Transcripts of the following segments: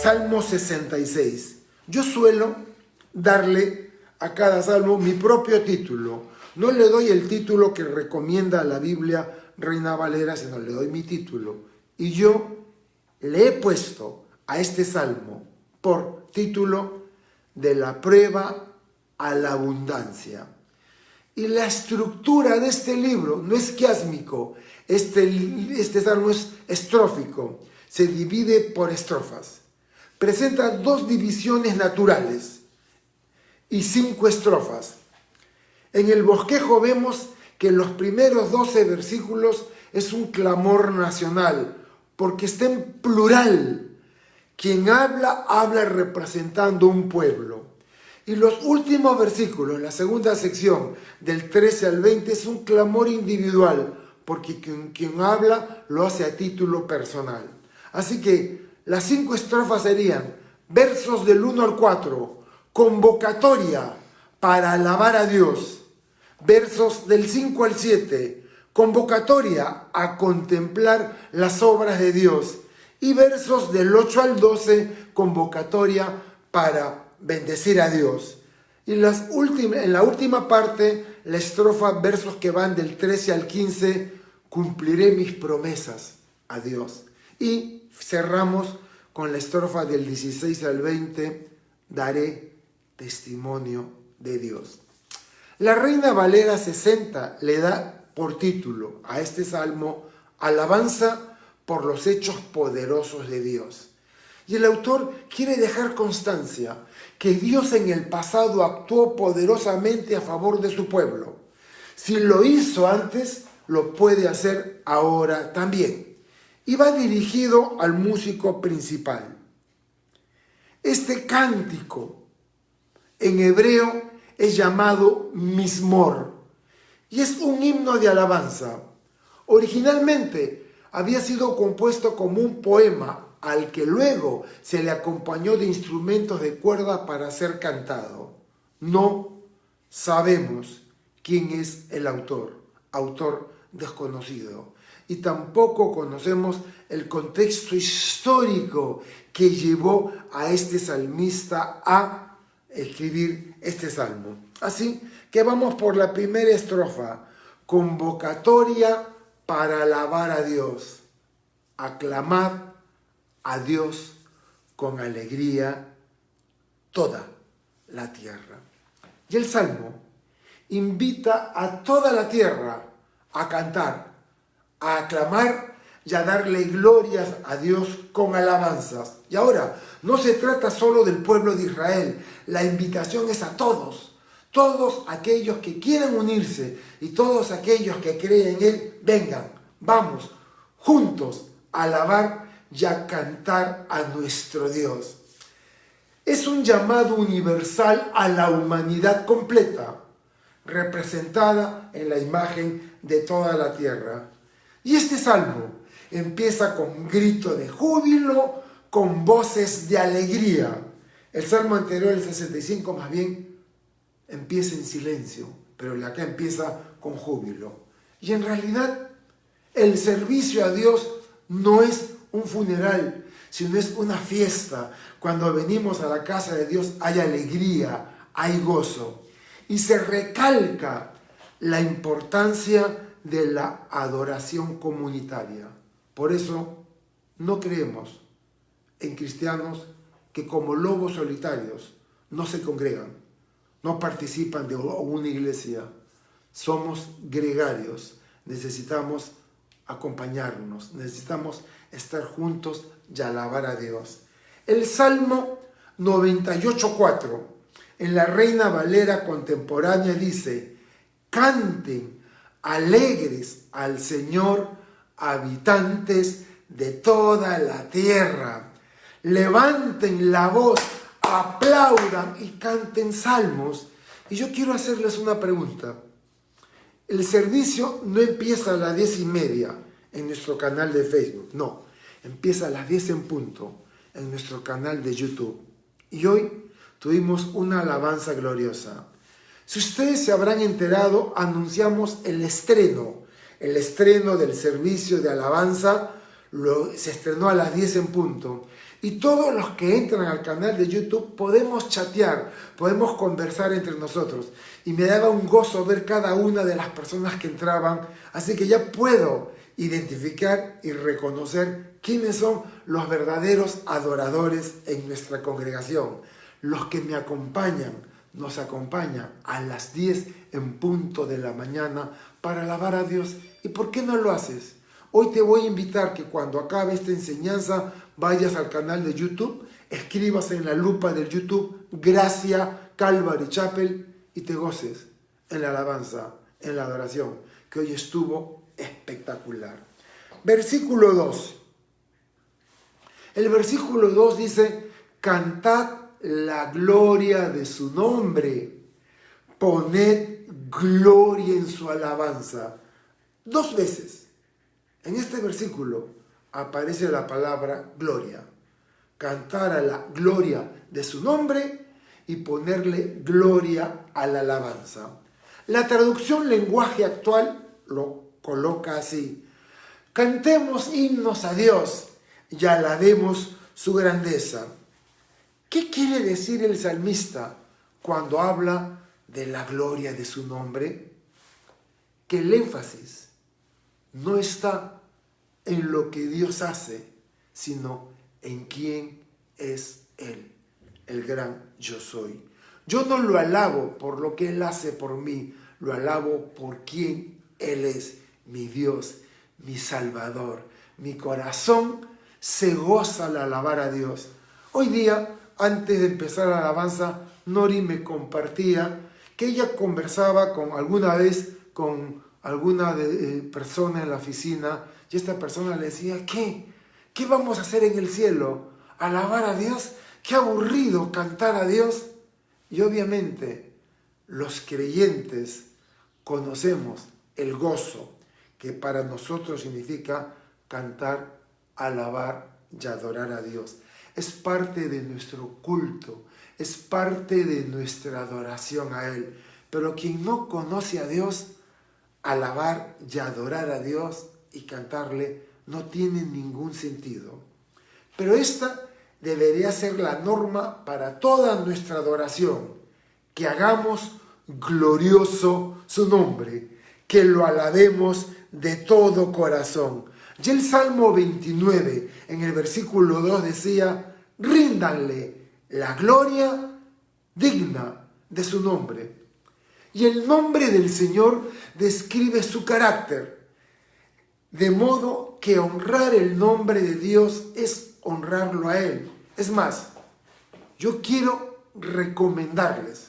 Salmo 66. Yo suelo darle a cada salmo mi propio título. No le doy el título que recomienda la Biblia Reina Valera, sino le doy mi título. Y yo le he puesto a este salmo por título de la prueba a la abundancia. Y la estructura de este libro no es quiásmico, este salmo es estrófico, se divide por estrofas. Presenta 2 divisiones naturales y 5 estrofas. En el bosquejo vemos que los primeros 12 versículos es un clamor nacional, porque está en plural. Quien habla, habla representando un pueblo. Y los últimos versículos, la segunda sección, del 13 al 20, es un clamor individual, porque quien habla lo hace a título personal. Así que las 5 estrofas serían versos del 1 al 4, convocatoria para alabar a Dios. Versos del 5 al 7, convocatoria a contemplar las obras de Dios. Y versos del 8 al 12, convocatoria para bendecir a Dios. Y en la última parte, la estrofa, versos que van del 13 al 15, cumpliré mis promesas a Dios. Y cerramos con la estrofa del 16 al 20, daré testimonio de Dios. La Reina Valera 60 le da por título a este salmo Alabanza por los hechos poderosos de Dios. Y el autor quiere dejar constancia que Dios en el pasado actuó poderosamente a favor de su pueblo. Si lo hizo antes, lo puede hacer ahora también. Y va dirigido al músico principal. Este cántico en hebreo es llamado Mizmor y es un himno de alabanza. Originalmente había sido compuesto como un poema al que luego se le acompañó de instrumentos de cuerda para ser cantado. No sabemos quién es el autor desconocido. Y tampoco conocemos el contexto histórico que llevó a este salmista a escribir este salmo. Así que vamos por la primera estrofa. Convocatoria para alabar a Dios. Aclamad a Dios con alegría toda la tierra. Y el salmo invita a toda la tierra a cantar, a aclamar y a darle glorias a Dios con alabanzas. Y ahora, no se trata solo del pueblo de Israel, la invitación es a todos aquellos que quieran unirse y todos aquellos que creen en Él, vengan, vamos, juntos a alabar y a cantar a nuestro Dios. Es un llamado universal a la humanidad completa, representada en la imagen de toda la tierra. Y este salmo empieza con grito de júbilo, con voces de alegría. El salmo anterior, el 65, más bien empieza en silencio, pero el de acá empieza con júbilo. Y en realidad, el servicio a Dios no es un funeral, sino es una fiesta. Cuando venimos a la casa de Dios hay alegría, hay gozo. Y se recalca la importancia de la adoración comunitaria. Por eso no creemos en cristianos que como lobos solitarios no se congregan, no participan de una iglesia. Somos gregarios, necesitamos acompañarnos, necesitamos estar juntos y alabar a Dios. El Salmo 98:4 en la Reina Valera contemporánea dice: canten alegres al Señor, habitantes de toda la tierra. Levanten la voz, aplaudan y canten salmos. Y yo quiero hacerles una pregunta. El servicio no empieza a las 10:30 en nuestro canal de Facebook, no, empieza a las 10 en punto en nuestro canal de YouTube. Y hoy tuvimos una alabanza gloriosa. Si ustedes se habrán enterado, anunciamos el estreno del servicio de alabanza, se estrenó a las 10 en punto. Y todos los que entran al canal de YouTube podemos chatear, podemos conversar entre nosotros. Y me daba un gozo ver cada una de las personas que entraban. Así que ya puedo identificar y reconocer quiénes son los verdaderos adoradores en nuestra congregación. Los que me acompañan, nos acompañan a las 10 en punto de la mañana para alabar a Dios. ¿Y por qué no lo haces? Hoy te voy a invitar que cuando acabe esta enseñanza vayas al canal de YouTube, escribas en la lupa del YouTube Gracia Calvary Chapel y te goces en la alabanza, en la adoración, que hoy estuvo espectacular. Versículo 2. El versículo 2 dice: cantad la gloria de su nombre, poned gloria en su alabanza. 2 veces en este versículo aparece la palabra gloria. Cantar a la gloria de su nombre y ponerle gloria a la alabanza. La traducción lenguaje actual lo coloca así: cantemos himnos a Dios y alabemos su grandeza. ¿Qué quiere decir el salmista cuando habla de la gloria de su nombre? Que el énfasis no está en lo que Dios hace, sino en quién es Él, el gran yo soy. Yo no lo alabo por lo que Él hace por mí, lo alabo por quién Él es, mi Dios, mi Salvador. Mi corazón se goza al alabar a Dios. Hoy día, antes de empezar la alabanza, Nori me compartía que ella conversaba alguna vez con alguna persona en la oficina, y esta persona le decía: ¿qué vamos a hacer en el cielo? ¿Alabar a Dios? ¡Qué aburrido cantar a Dios! Y obviamente los creyentes conocemos el gozo que para nosotros significa cantar, alabar y adorar a Dios. Es parte de nuestro culto, es parte de nuestra adoración a Él. Pero quien no conoce a Dios, alabar y adorar a Dios y cantarle no tiene ningún sentido. Pero esta debería ser la norma para toda nuestra adoración, que hagamos glorioso su nombre, que lo alabemos de todo corazón. Y el Salmo 29, en el versículo 2 decía: ríndanle la gloria digna de su nombre. Y el nombre del Señor describe su carácter, de modo que honrar el nombre de Dios es honrarlo a Él. Es más, yo quiero recomendarles,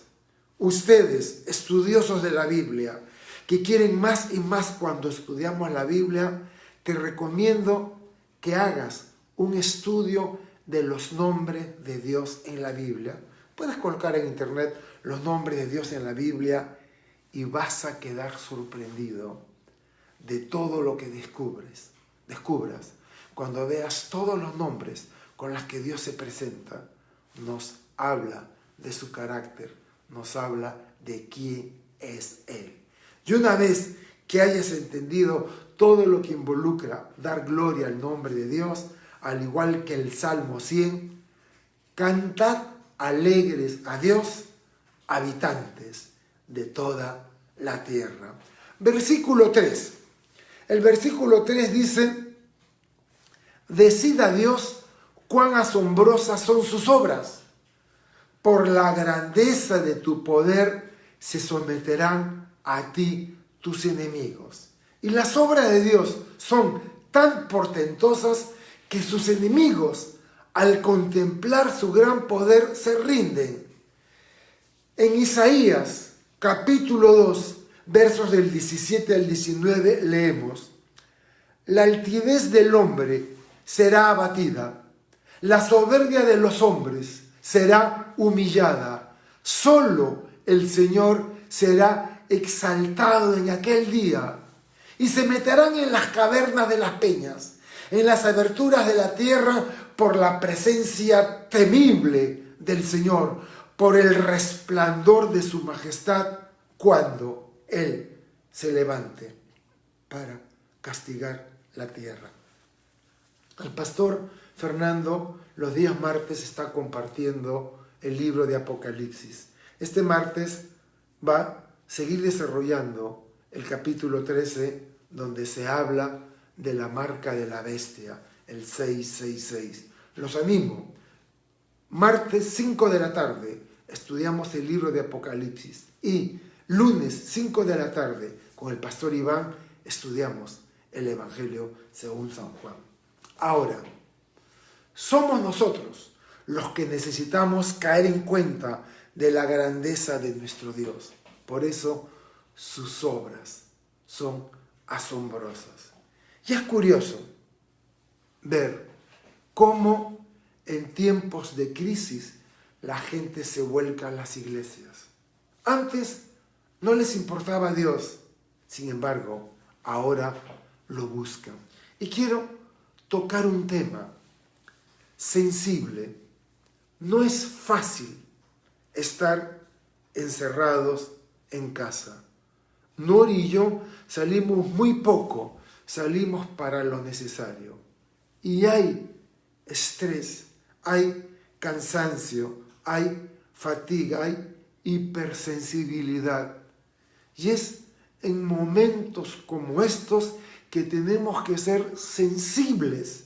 ustedes, estudiosos de la Biblia, que quieren más y más cuando estudiamos la Biblia, te recomiendo que hagas un estudio de los nombres de Dios en la Biblia. Puedes colocar en internet los nombres de Dios en la Biblia y vas a quedar sorprendido de todo lo que descubras cuando veas todos los nombres con los que Dios se presenta. Nos habla de su carácter, nos habla de quién es Él. Y una vez que hayas entendido todo lo que involucra dar gloria al nombre de Dios, al igual que el Salmo 100, cantad alegres a Dios, habitantes de toda la tierra. Versículo 3. El versículo 3 dice: decid a Dios cuán asombrosas son sus obras. Por la grandeza de tu poder se someterán a ti tus enemigos. Y las obras de Dios son tan portentosas que sus enemigos, al contemplar su gran poder, se rinden. En Isaías, capítulo 2, versos del 17 al 19, leemos: la altivez del hombre será abatida, la soberbia de los hombres será humillada. Solo el Señor será exaltado en aquel día, y se meterán en las cavernas de las peñas, en las aberturas de la tierra, por la presencia temible del Señor, por el resplandor de su majestad, cuando Él se levante para castigar la tierra. El pastor Fernando los días martes está compartiendo el libro de Apocalipsis. Este martes va a seguir desarrollando el capítulo 13, donde se habla de la marca de la bestia, el 666. Los animo. Martes 5 de la tarde estudiamos el libro de Apocalipsis y lunes 5 de la tarde con el pastor Iván estudiamos el Evangelio según San Juan. Ahora, somos nosotros los que necesitamos caer en cuenta de la grandeza de nuestro Dios. Por eso sus obras son asombrosas. Y es curioso ver cómo en tiempos de crisis la gente se vuelca a las iglesias. Antes no les importaba Dios, sin embargo, ahora lo buscan. Y quiero tocar un tema sensible. No es fácil estar encerrados en casa. Nori y yo salimos muy poco, salimos para lo necesario. Y hay estrés, hay cansancio, hay fatiga, hay hipersensibilidad. Y es en momentos como estos que tenemos que ser sensibles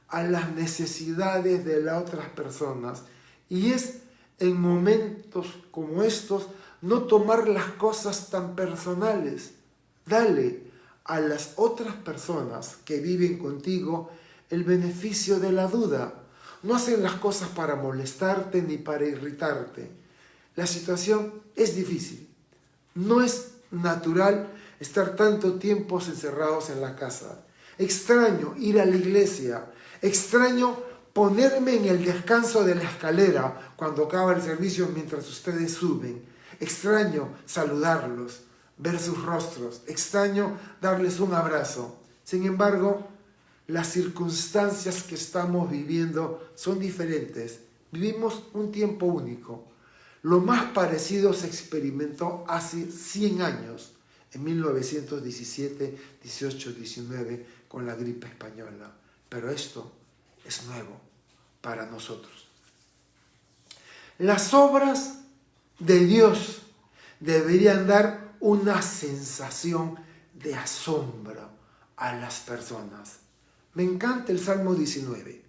a las necesidades de las otras personas. Y es en momentos como estos no tomar las cosas tan personales. Dale a las otras personas que viven contigo el beneficio de la duda. No hacen las cosas para molestarte ni para irritarte. La situación es difícil. No es natural estar tanto tiempo encerrados en la casa. Extraño ir a la iglesia. Extraño ponerme en el descanso de la escalera cuando acaba el servicio mientras ustedes suben. Extraño saludarlos, ver sus rostros. Extraño darles un abrazo. Sin embargo, las circunstancias que estamos viviendo son diferentes. Vivimos un tiempo único. Lo más parecido se experimentó hace 100 años, en 1917, 18, 19, con la gripe española. Pero esto es nuevo para nosotros. Las obras de Dios deberían dar una sensación de asombro a las personas. Me encanta el Salmo 19.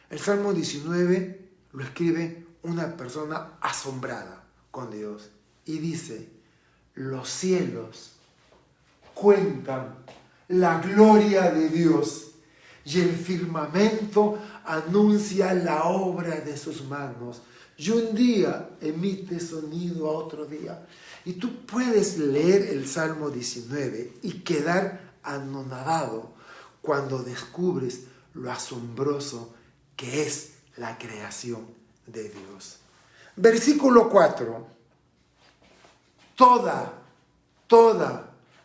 El Salmo 19 lo escribe una persona asombrada con Dios y dice: los cielos cuentan la gloria de Dios y el firmamento anuncia la obra de sus manos. Y un día emite sonido a otro día. Y tú puedes leer el Salmo 19 y quedar anonadado cuando descubres lo asombroso que es la creación de Dios. Versículo 4. Toda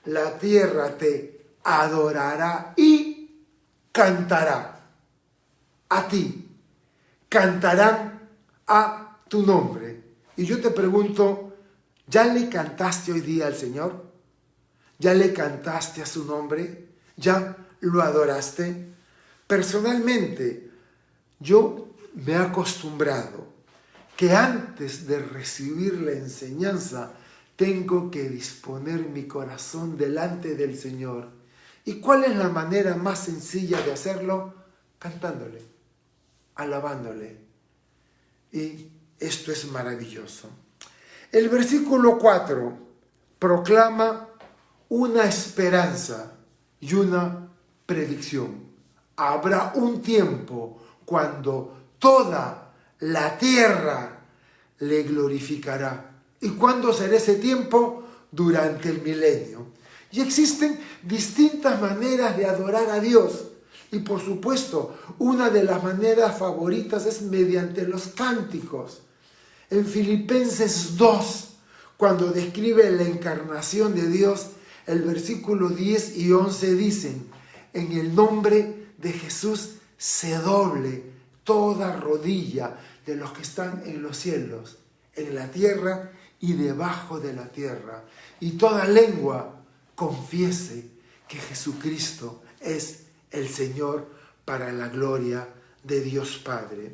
la tierra te adorará y cantará a ti. Cantarán a tu nombre. Y yo te pregunto, ¿ya le cantaste hoy día al Señor? ¿Ya le cantaste a su nombre? ¿Ya lo adoraste? Personalmente, yo me he acostumbrado que antes de recibir la enseñanza tengo que disponer mi corazón delante del Señor. ¿Y cuál es la manera más sencilla de hacerlo? Cantándole, alabándole. Y esto es maravilloso. El versículo 4 proclama una esperanza y una predicción. Habrá un tiempo cuando toda la tierra le glorificará. ¿Y cuándo será ese tiempo? Durante el milenio. Y existen distintas maneras de adorar a Dios. Y por supuesto, una de las maneras favoritas es mediante los cánticos. En Filipenses 2, cuando describe la encarnación de Dios, el versículo 10 y 11 dicen: en el nombre de Jesús se doble toda rodilla de los que están en los cielos, en la tierra y debajo de la tierra, y toda lengua confiese que Jesucristo es el Señor, para la gloria de Dios Padre.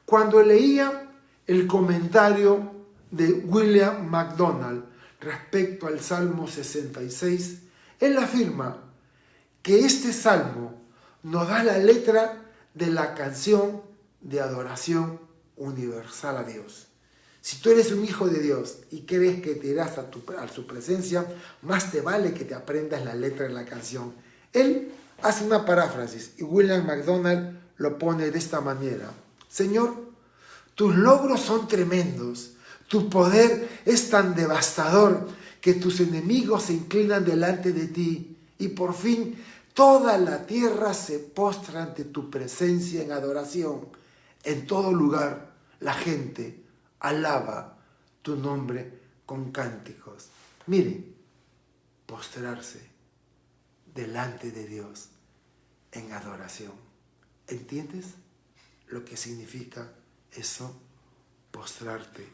Cuando leía el comentario de William MacDonald respecto al Salmo 66, él afirma que este salmo nos da la letra de la canción de adoración universal a Dios. Si tú eres un hijo de Dios y crees que te irás a su presencia, más te vale que te aprendas la letra de la canción. Él hace una paráfrasis y William MacDonald lo pone de esta manera. Señor, tus logros son tremendos, tu poder es tan devastador que tus enemigos se inclinan delante de ti y por fin toda la tierra se postra ante tu presencia en adoración. En todo lugar la gente alaba tu nombre con cánticos. Mire, postrarse delante de Dios en adoración. ¿Entiendes lo que significa eso? Postrarte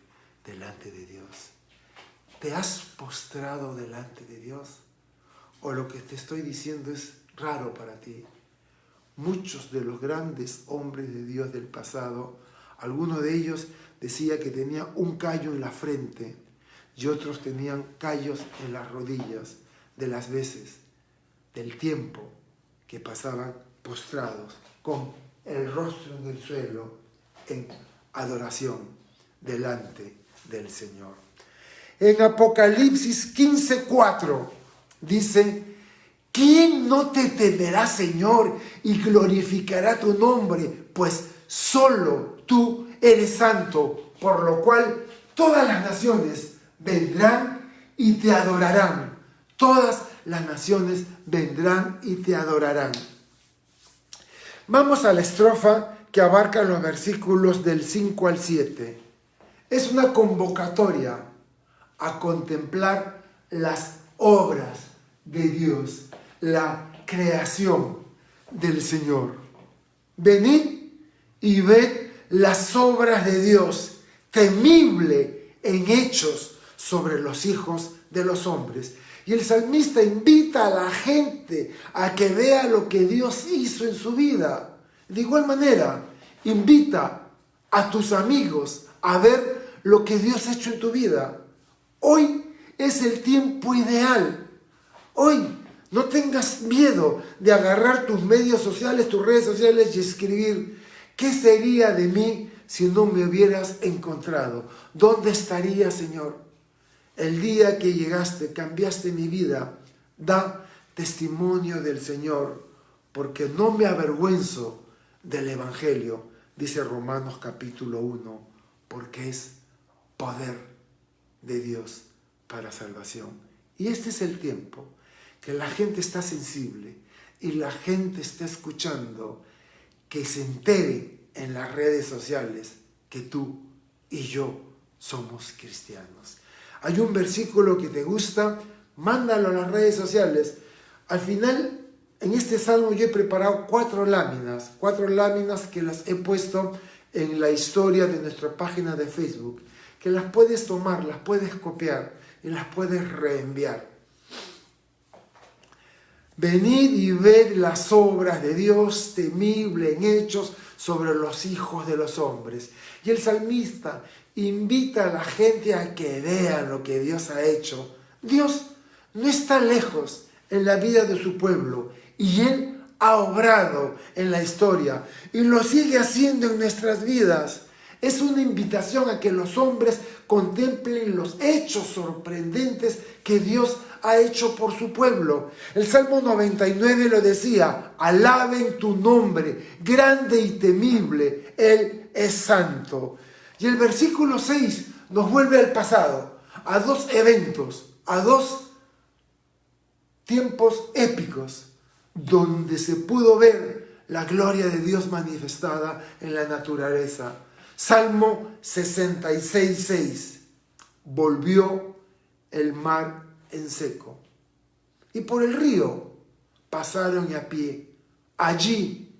delante de Dios. ¿Te has postrado delante de Dios? ¿O lo que te estoy diciendo es raro para ti? Muchos de los grandes hombres de Dios del pasado, algunos de ellos decía que tenía un callo en la frente y otros tenían callos en las rodillas de las veces, del tiempo que pasaban postrados con el rostro en el suelo en adoración delante del Señor. En Apocalipsis 15:4 dice: ¿quién no te temerá, Señor, y glorificará tu nombre? Pues solo tú eres santo, por lo cual todas las naciones vendrán y te adorarán. Todas las naciones vendrán y te adorarán. Vamos a la estrofa que abarca los versículos del 5 al 7. Es una convocatoria a contemplar las obras de Dios, la creación del Señor. Venid y ved las obras de Dios, temible en hechos sobre los hijos de los hombres. Y el salmista invita a la gente a que vea lo que Dios hizo en su vida. De igual manera, invita a tus amigos a ver lo que Dios ha hecho en tu vida. Hoy es el tiempo ideal. Hoy no tengas miedo de agarrar tus medios sociales, tus redes sociales y escribir: ¿qué sería de mí si no me hubieras encontrado? ¿Dónde estaría, Señor? El día que llegaste, cambiaste mi vida. Da testimonio del Señor, porque no me avergüenzo del Evangelio, dice Romanos capítulo 1, porque es poder de Dios para salvación. Y este es el tiempo que la gente está sensible y la gente está escuchando, que se entere en las redes sociales que tú y yo somos cristianos. Hay un versículo que te gusta, mándalo a las redes sociales. Al final, en este salmo yo he preparado 4 láminas que las he puesto en la historia de nuestra página de Facebook, que las puedes tomar, las puedes copiar y las puedes reenviar. Venid y ved las obras de Dios, temible en hechos sobre los hijos de los hombres. Y el salmista invita a la gente a que vean lo que Dios ha hecho. Dios no está lejos en la vida de su pueblo y Él ha obrado en la historia y lo sigue haciendo en nuestras vidas. Es una invitación a que los hombres contemplen los hechos sorprendentes que Dios ha hecho por su pueblo. El Salmo 99 lo decía: alaben tu nombre, grande y temible, Él es santo. Y el versículo 6 nos vuelve al pasado, a 2 eventos, a 2 tiempos épicos, donde se pudo ver la gloria de Dios manifestada en la naturaleza. Salmo 66:6. Volvió el mar en seco, y por el río pasaron a pie. Allí,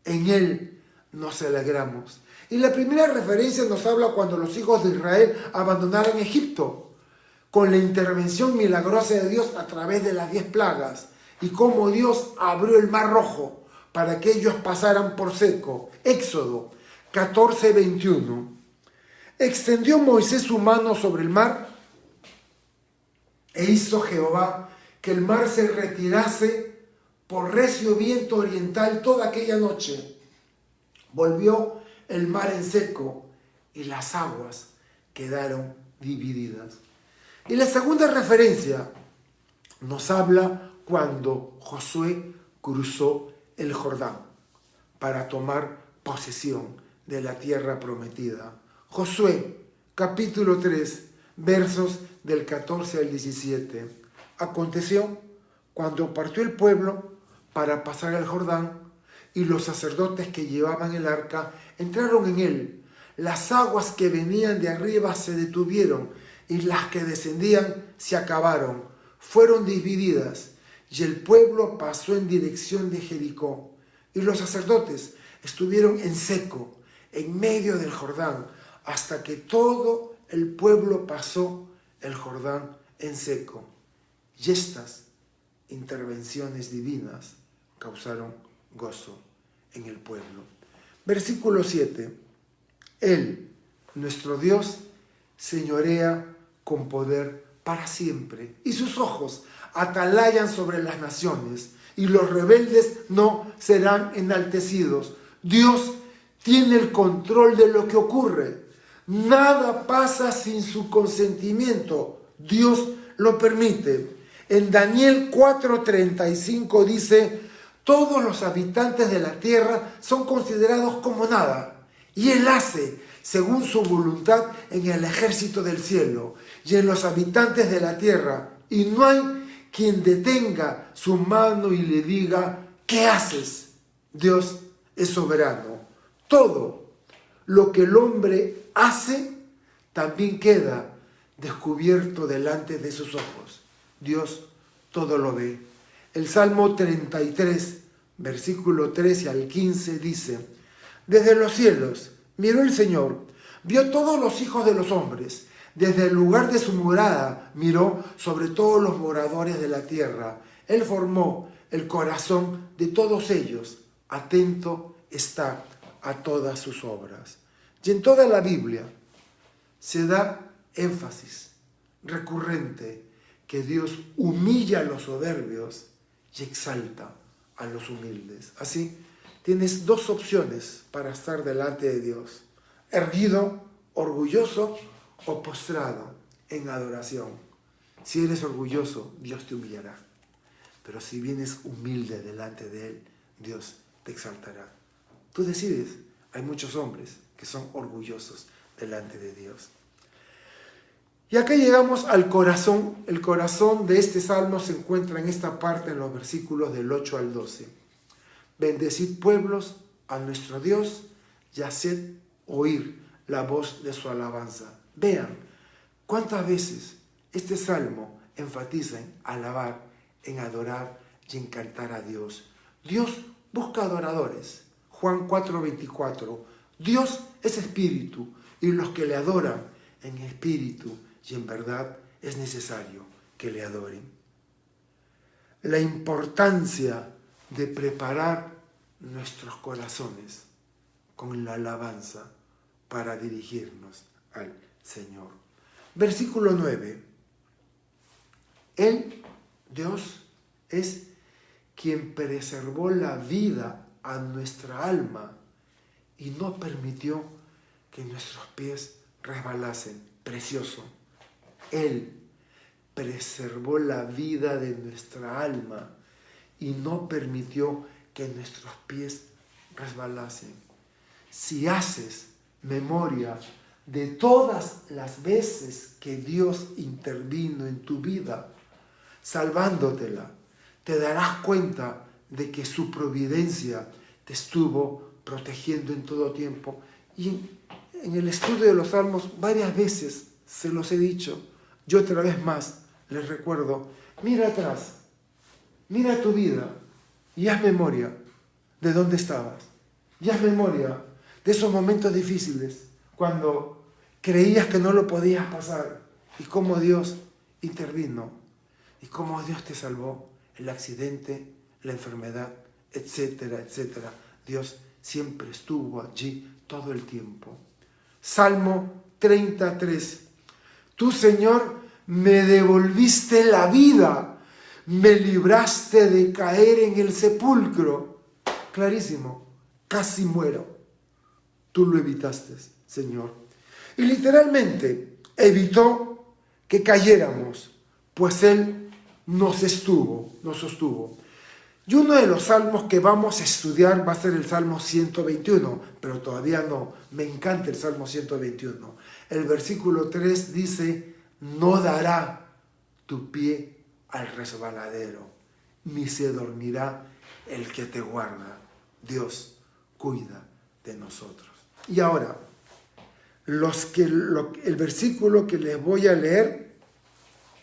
en él, nos alegramos. Y la primera referencia nos habla cuando los hijos de Israel abandonaron Egipto, con la intervención milagrosa de Dios a través de las 10 plagas, y cómo Dios abrió el mar rojo para que ellos pasaran por seco. Éxodo 14:21. Extendió Moisés su mano sobre el mar e hizo Jehová que el mar se retirase por recio viento oriental toda aquella noche. Volvió el mar en seco y las aguas quedaron divididas. Y la segunda referencia nos habla cuando Josué cruzó el Jordán para tomar posesión de la tierra prometida. Josué, capítulo 3, versos del 14 al 17. Aconteció cuando partió el pueblo para pasar el Jordán y los sacerdotes que llevaban el arca entraron en él. Las aguas que venían de arriba se detuvieron y las que descendían se acabaron. Fueron divididas y el pueblo pasó en dirección de Jericó. Y los sacerdotes estuvieron en seco, en medio del Jordán, hasta que todo el pueblo pasó el Jordán en seco. Y estas intervenciones divinas causaron gozo en el pueblo. Versículo 7. Él, nuestro Dios, señorea con poder para siempre, y sus ojos atalayan sobre las naciones, y los rebeldes no serán enaltecidos. Dios tiene el control de lo que ocurre. Nada pasa sin su consentimiento. Dios lo permite. En Daniel 4:35 dice: todos los habitantes de la tierra son considerados como nada, y Él hace según su voluntad en el ejército del cielo y en los habitantes de la tierra, y no hay quien detenga su mano y le diga: ¿qué haces? Dios es soberano. Todo lo que el hombre hace también queda descubierto delante de sus ojos. Dios todo lo ve. El Salmo 33, versículo 13 al 15 dice: desde los cielos miró el Señor, vio todos los hijos de los hombres. Desde el lugar de su morada miró sobre todos los moradores de la tierra. Él formó el corazón de todos ellos. Atento está a todas sus obras. Y en toda la Biblia se da énfasis recurrente que Dios humilla a los soberbios y exalta a los humildes. Así, tienes dos opciones para estar delante de Dios: erguido, orgulloso, o postrado en adoración. Si eres orgulloso, Dios te humillará. Pero si vienes humilde delante de Él, Dios te exaltará. Tú decides. Hay muchos hombres que son orgullosos delante de Dios. Y acá llegamos al corazón. El corazón de este salmo se encuentra en esta parte, en los versículos del 8 al 12. Bendecid pueblos a nuestro Dios y haced oír la voz de su alabanza. Vean cuántas veces este salmo enfatiza en alabar, en adorar y en cantar a Dios. Dios busca adoradores. Juan 4:24. Dios es espíritu, y los que le adoran en espíritu y en verdad es necesario que le adoren. La importancia de preparar nuestros corazones con la alabanza para dirigirnos al Señor. Versículo 9. Él, Dios, es quien preservó la vida a nuestra alma y no permitió que nuestros pies resbalasen. Precioso. Él preservó la vida de nuestra alma y no permitió que nuestros pies resbalasen. Si haces memoria de todas las veces que Dios intervino en tu vida, salvándotela, te darás cuenta de que su providencia te estuvo protegiendo en todo tiempo. Y en el estudio de los Salmos varias veces se los he dicho. Yo otra vez más les recuerdo: mira atrás, mira tu vida y haz memoria de dónde estabas. Y haz memoria de esos momentos difíciles cuando creías que no lo podías pasar y cómo Dios intervino y cómo Dios te salvó el accidente, la enfermedad, etcétera, etcétera. Dios siempre estuvo allí todo el tiempo. Salmo 33. Tú, Señor, me devolviste la vida, me libraste de caer en el sepulcro. Clarísimo, casi muero. Tú lo evitaste, Señor. Y literalmente evitó que cayéramos, pues Él nos sostuvo. Y uno de los salmos que vamos a estudiar va a ser el Salmo 121, pero todavía no. Me encanta el Salmo 121. El versículo 3 dice: no dará tu pie al resbaladero, ni se dormirá el que te guarda. Dios cuida de nosotros. Y ahora, el versículo que les voy a leer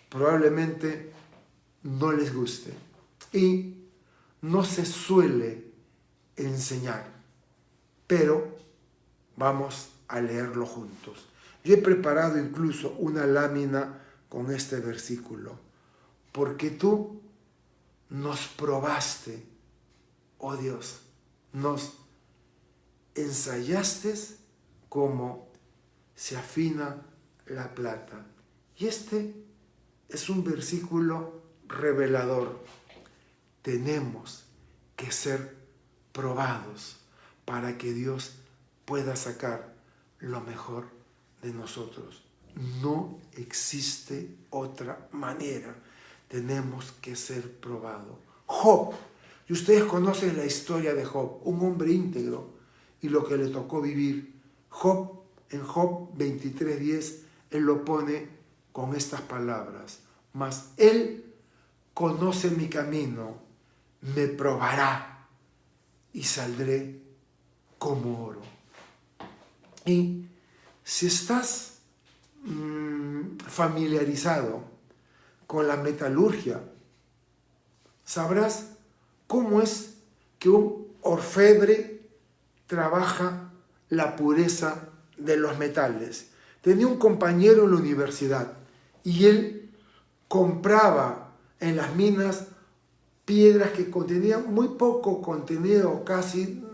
probablemente no les guste y no se suele enseñar, pero vamos a leerlo juntos. Yo he preparado incluso una lámina con este versículo. Porque tú nos probaste, oh Dios, nos ensayaste como se afina la plata. Y este es un versículo revelador. Tenemos que ser probados para que Dios pueda sacar lo mejor de nosotros. No existe otra manera. Tenemos que ser probados. Job, y ustedes conocen la historia de Job, un hombre íntegro y lo que le tocó vivir. Job, en Job 23:10, él lo pone con estas palabras: mas él conoce mi camino, me probará y saldré como oro. Y si estás familiarizado con la metalurgia, sabrás cómo es que un orfebre trabaja la pureza de los metales. Tenía un compañero en la universidad y él compraba en las minas piedras que contenían muy poco contenido, casi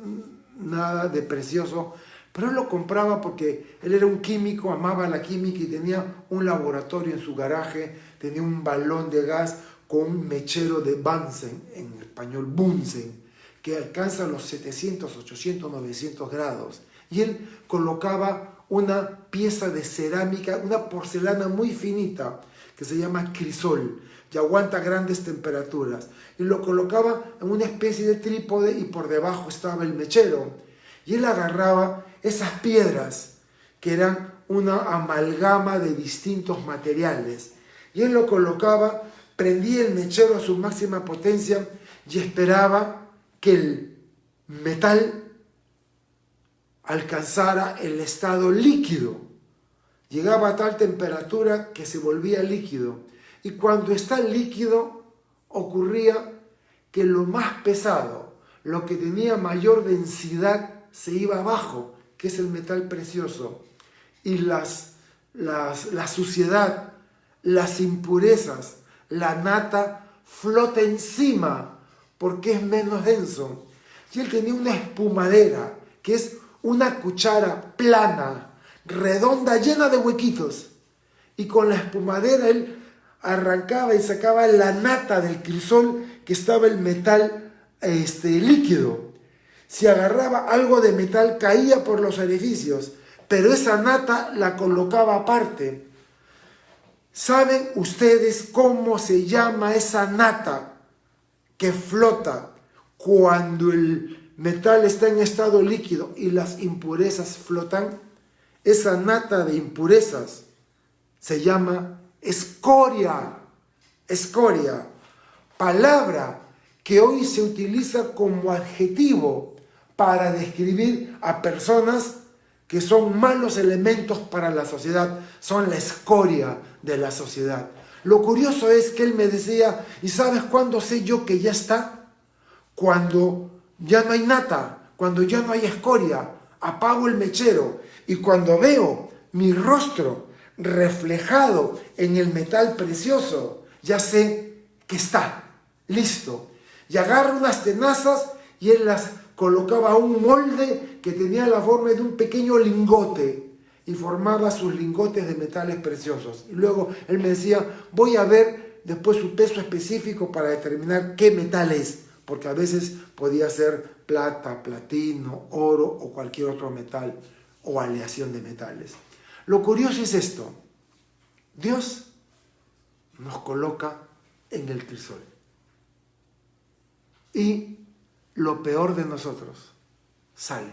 nada de precioso, pero él lo compraba porque él era un químico, amaba la química y tenía un laboratorio en su garaje, tenía un balón de gas con un mechero de Bunsen, en español Bunsen, que alcanza los 700, 800, 900 grados. Y él colocaba una pieza de cerámica, una porcelana muy finita, que se llama crisol, y aguanta grandes temperaturas. Y lo colocaba en una especie de trípode y por debajo estaba el mechero. Y él agarraba esas piedras, que eran una amalgama de distintos materiales. Y él lo colocaba, prendía el mechero a su máxima potencia y esperaba que el metal alcanzara el estado líquido. Llegaba a tal temperatura que se volvía líquido. Y cuando está líquido, ocurría que lo más pesado, lo que tenía mayor densidad, se iba abajo, que es el metal precioso. Y la suciedad, las impurezas, la nata flota encima porque es menos denso. Y él tenía una espumadera, que es una cuchara plana, redonda, llena de huequitos. Y con la espumadera él arrancaba y sacaba la nata del crisol, que estaba el metal líquido. Si agarraba algo de metal, caía por los orificios, pero esa nata la colocaba aparte. ¿Saben ustedes cómo se llama esa nata que flota cuando el metal está en estado líquido y las impurezas flotan? Esa nata de impurezas se llama escoria. Escoria, palabra que hoy se utiliza como adjetivo para describir a personas que son malos elementos para la sociedad, son la escoria de la sociedad. Lo curioso es que él me decía: ¿y sabes cuándo sé yo que ya está? Cuando ya no hay nata, cuando ya no hay escoria, apago el mechero y cuando veo mi rostro reflejado en el metal precioso, ya sé que está listo. Y agarro unas tenazas y él las colocaba a un molde que tenía la forma de un pequeño lingote y formaba sus lingotes de metales preciosos. Y luego él me decía, voy a ver después su peso específico para determinar qué metal es, porque a veces podía ser plata, platino, oro o cualquier otro metal o aleación de metales. Lo curioso es esto: Dios nos coloca en el crisol y lo peor de nosotros sale.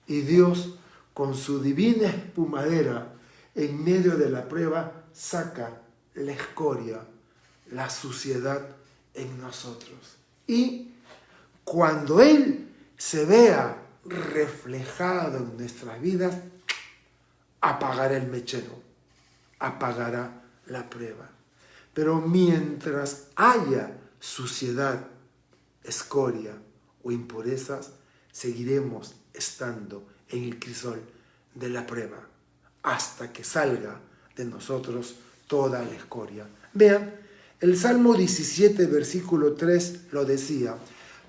Y Dios, con su divina espumadera, en medio de la prueba, saca la escoria, la suciedad en nosotros. Y cuando Él se vea reflejado en nuestras vidas, apagará el mechero, apagará la prueba. Pero mientras haya suciedad, escoria o impurezas, seguiremos estando en el crisol de la prueba hasta que salga de nosotros toda la escoria. Vean, el Salmo 17, versículo 3 lo decía: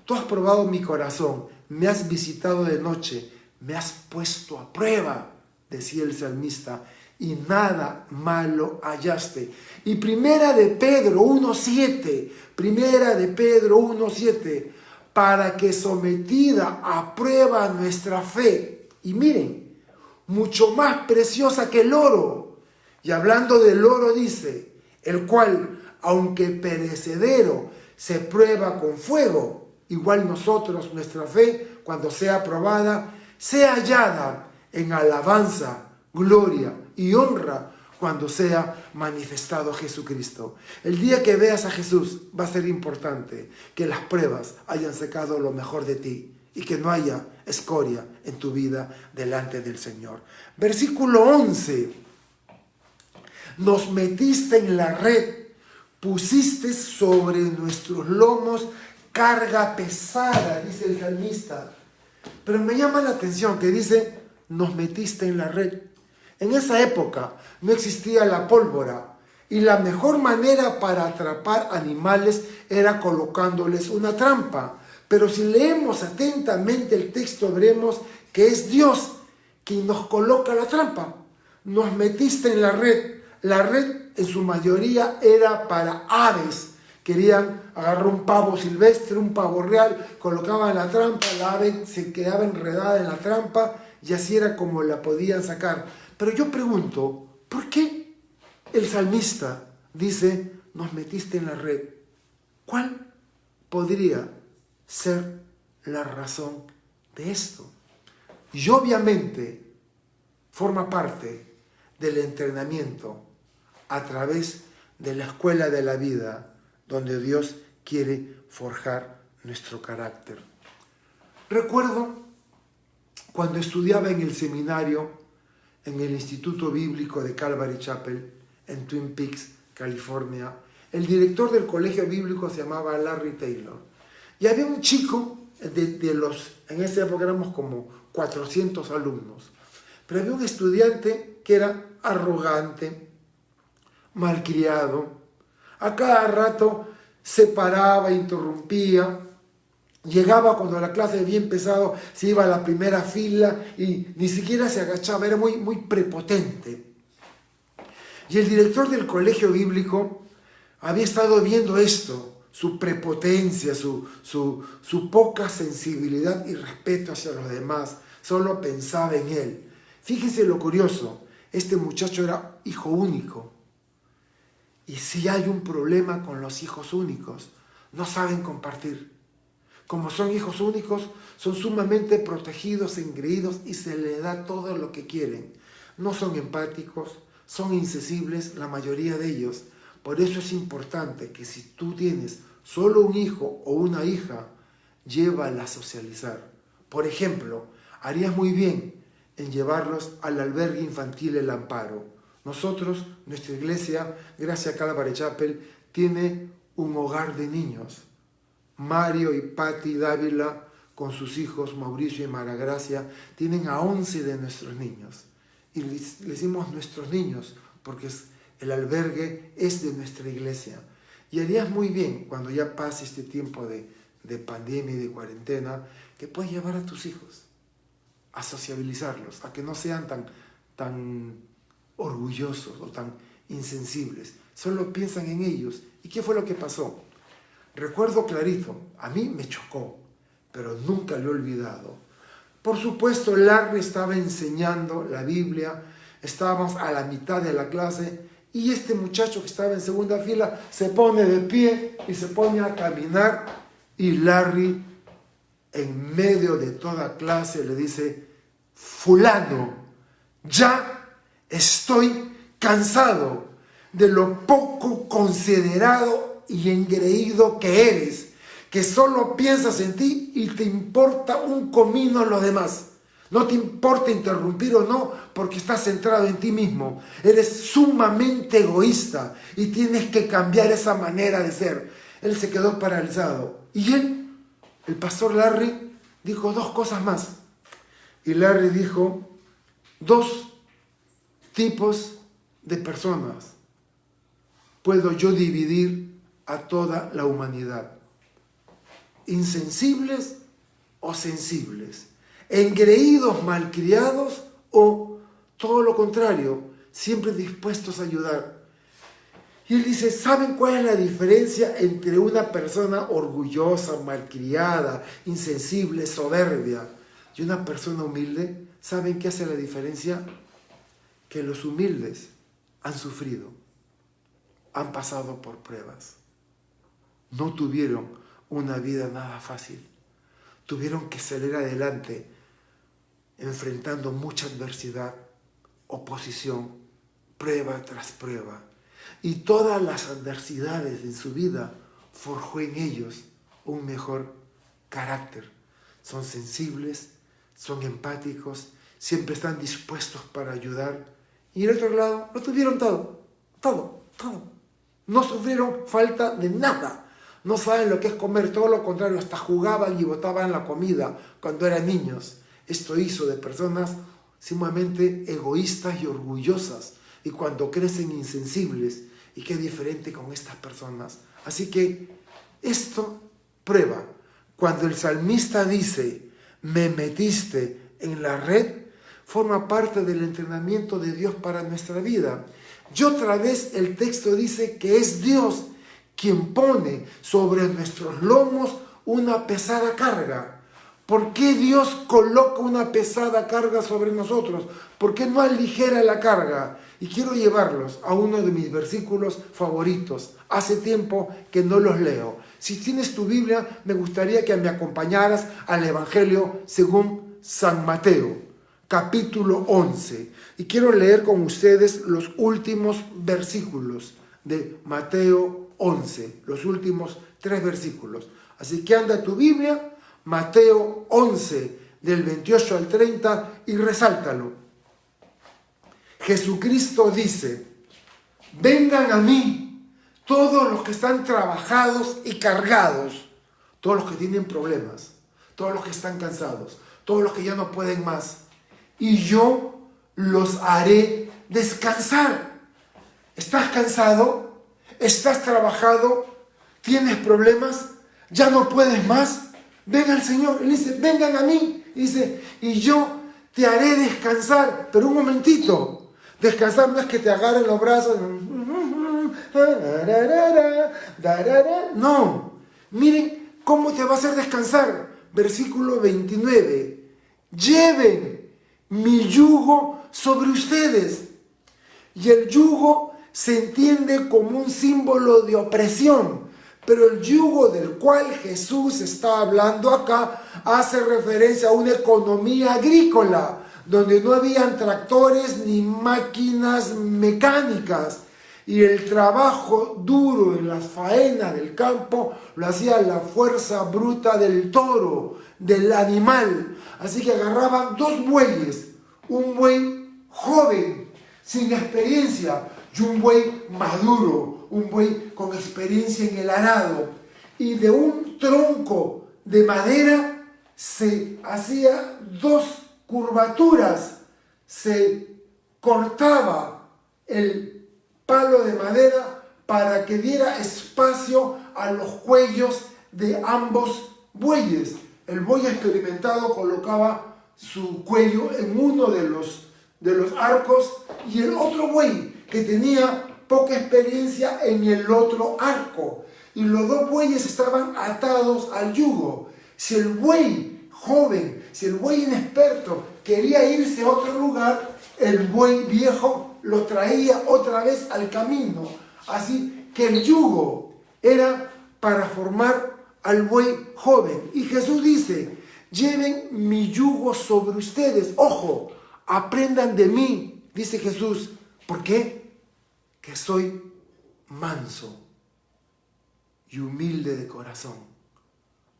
tú has probado mi corazón, me has visitado de noche, me has puesto a prueba, decía el salmista, y nada malo hallaste. Y Primera de Pedro 1:7, para que sometida a prueba nuestra fe, y miren, mucho más preciosa que el oro. Y hablando del oro dice, el cual, aunque perecedero, se prueba con fuego, igual nosotros, nuestra fe, cuando sea probada, sea hallada en alabanza, gloria y honra cuando sea manifestado Jesucristo. El día que veas a Jesús va a ser importante que las pruebas hayan sacado lo mejor de ti y que no haya escoria en tu vida delante del Señor. Versículo 11. Nos metiste en la red, pusiste sobre nuestros lomos carga pesada, dice el salmista. Pero me llama la atención que dice, nos metiste en la red. En esa época no existía la pólvora y la mejor manera para atrapar animales era colocándoles una trampa. Pero si leemos atentamente el texto veremos que es Dios quien nos coloca la trampa. Nos metiste en la red. La red en su mayoría era para aves. Querían agarrar un pavo silvestre, un pavo real, colocaban la trampa, la ave se quedaba enredada en la trampa y así era como la podían sacar. Pero yo pregunto, ¿por qué el salmista dice, nos metiste en la red? ¿Cuál podría ser la razón de esto? Y obviamente forma parte del entrenamiento a través de la escuela de la vida, donde Dios quiere forjar nuestro carácter. Recuerdo cuando estudiaba en el seminario, en el Instituto Bíblico de Calvary Chapel, en Twin Peaks, California, el director del colegio bíblico se llamaba Larry Taylor. Y había un chico, en esa época éramos como 400 alumnos, pero había un estudiante que era arrogante, malcriado, a cada rato se paraba, interrumpía, llegaba cuando la clase había empezado, se iba a la primera fila y ni siquiera se agachaba, era muy prepotente. Y el director del colegio bíblico había estado viendo esto, su prepotencia, su poca sensibilidad y respeto hacia los demás, solo pensaba en él. Fíjense lo curioso, este muchacho era hijo único. Y si hay un problema con los hijos únicos, no saben compartir. Como son hijos únicos, son sumamente protegidos, engreídos y se les da todo lo que quieren. No son empáticos, son insensibles la mayoría de ellos. Por eso es importante que si tú tienes solo un hijo o una hija, llévala a socializar. Por ejemplo, harías muy bien en llevarlos al albergue infantil El Amparo. Nosotros, nuestra iglesia, Gracia Calvary Chapel, tiene un hogar de niños. Mario y Patti Dávila, con sus hijos Mauricio y Maragracia, tienen a 11 de nuestros niños. Y les decimos nuestros niños, porque el albergue es de nuestra iglesia. Y harías muy bien, cuando ya pase este tiempo de de pandemia y de cuarentena, que puedes llevar a tus hijos a sociabilizarlos, a que no sean tan orgullosos o tan insensibles. Solo piensan en ellos. ¿Y qué fue lo que pasó? Recuerdo clarito, a mí me chocó, pero nunca lo he olvidado. Por supuesto, Larry estaba enseñando la Biblia, estábamos a la mitad de la clase y este muchacho que estaba en segunda fila se pone de pie y se pone a caminar y Larry, en medio de toda clase, le dice: fulano, ya estoy cansado de lo poco considerado y engreído que eres, que solo piensas en ti y te importa un comino lo demás. No te importa interrumpir o no, porque estás centrado en ti mismo. Eres sumamente egoísta y tienes que cambiar esa manera de ser. Él se quedó paralizado. Y él, el pastor Larry, dijo dos cosas más. Y Larry dijo: dos tipos de personas puedo yo dividir a toda la humanidad: insensibles o sensibles, engreídos, malcriados o todo lo contrario, siempre dispuestos a ayudar. Y él dice: ¿saben cuál es la diferencia entre una persona orgullosa, malcriada, insensible, soberbia y una persona humilde? ¿Saben qué hace la diferencia? Que los humildes han sufrido, han pasado por pruebas, no tuvieron una vida nada fácil, tuvieron que salir adelante enfrentando mucha adversidad, oposición, prueba tras prueba. Y todas las adversidades en su vida forjó en ellos un mejor carácter. Son sensibles, son empáticos, siempre están dispuestos para ayudar. Y el otro lado, lo tuvieron todo. No sufrieron falta de nada. No saben lo que es comer, todo lo contrario, hasta jugaban y botaban la comida cuando eran niños. Esto hizo de personas sumamente egoístas y orgullosas, y cuando crecen insensibles. Y qué diferente con estas personas. Así que esto prueba. Cuando el salmista dice: me metiste en la red, forma parte del entrenamiento de Dios para nuestra vida. Y otra vez el texto dice que es Dios quien pone sobre nuestros lomos una pesada carga. ¿Por qué Dios coloca una pesada carga sobre nosotros? ¿Por qué no aligera la carga? Y quiero llevarlos a uno de mis versículos favoritos. Hace tiempo que no los leo. Si tienes tu Biblia, me gustaría que me acompañaras al Evangelio según San Mateo, capítulo 11. Y quiero leer con ustedes los últimos versículos de Mateo 11, los últimos 3 versículos. Así que anda tu Biblia, Mateo 11, del 28 al 30, y resáltalo. Jesucristo dice: vengan a mí todos los que están trabajados y cargados, todos los que tienen problemas, todos los que están cansados, todos los que ya no pueden más, y yo los haré descansar. ¿Estás cansado? ¿Estás trabajado? ¿Tienes problemas? ¿Ya no puedes más? Ven al Señor. Él dice: vengan a mí. Y dice: y yo te haré descansar. Pero un momentito. Descansar no es que te agarren los brazos. No. Miren cómo te va a hacer descansar. Versículo 29. Lleven mi yugo sobre ustedes. Y el yugo se entiende como un símbolo de opresión. Pero el yugo del cual Jesús está hablando acá hace referencia a una economía agrícola, donde no habían tractores ni máquinas mecánicas. Y el trabajo duro en las faenas del campo lo hacía la fuerza bruta del toro, del animal. Así que agarraban 2 bueyes, un buey joven, sin experiencia, y un buey maduro, un buey con experiencia en el arado. Y de un tronco de madera se hacía 2 curvaturas, se cortaba el palo de madera para que diera espacio a los cuellos de ambos bueyes. El buey experimentado colocaba su cuello en uno de los arcos y el otro buey que tenía poca experiencia en el otro arco. Y los dos bueyes estaban atados al yugo. Si el buey joven, si el buey inexperto quería irse a otro lugar, el buey viejo lo traía otra vez al camino. Así que el yugo era para formar al buey joven. Y Jesús dice, lleven mi yugo sobre ustedes. Ojo, aprendan de mí, dice Jesús. ¿Por qué? Que soy manso y humilde de corazón.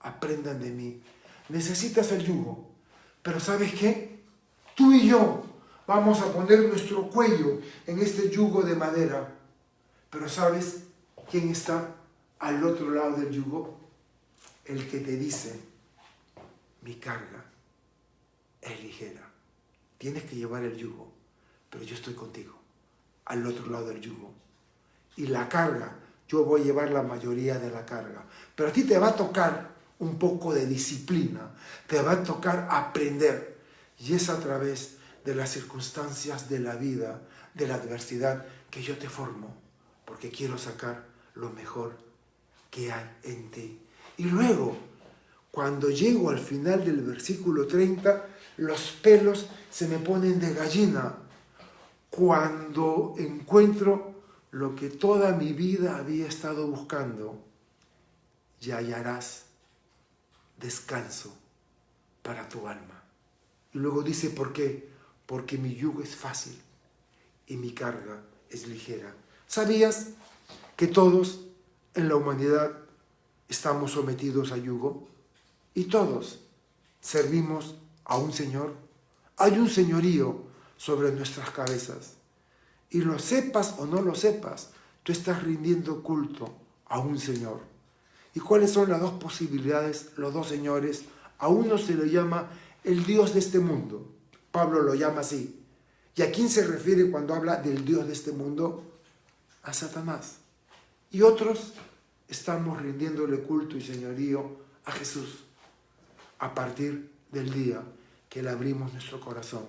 Aprendan de mí. Necesitas el yugo, pero ¿sabes qué? Tú y yo vamos a poner nuestro cuello en este yugo de madera. Pero ¿sabes quién está al otro lado del yugo? El que te dice, mi carga es ligera. Tienes que llevar el yugo, pero yo estoy contigo, al otro lado del yugo. Y la carga, yo voy a llevar la mayoría de la carga. Pero a ti te va a tocar un poco de disciplina, te va a tocar aprender. Y es a través de las circunstancias de la vida, de la adversidad, que yo te formo, porque quiero sacar lo mejor que hay en ti. Y luego, cuando llego al final del versículo 30, los pelos se me ponen de gallina. Cuando encuentro lo que toda mi vida había estado buscando, y hallarás descanso para tu alma. Y luego dice, ¿por qué? Porque mi yugo es fácil y mi carga es ligera. ¿Sabías que todos en la humanidad estamos sometidos a yugo? Y todos servimos a un Señor. Hay un señorío sobre nuestras cabezas. Y lo sepas o no lo sepas, tú estás rindiendo culto a un Señor. ¿Y cuáles son las dos posibilidades, los dos señores? A uno se le llama el Dios de este mundo. Pablo lo llama así. ¿Y a quién se refiere cuando habla del Dios de este mundo? A Satanás. Y otros estamos rindiéndole culto y señorío a Jesús a partir del día que le abrimos nuestro corazón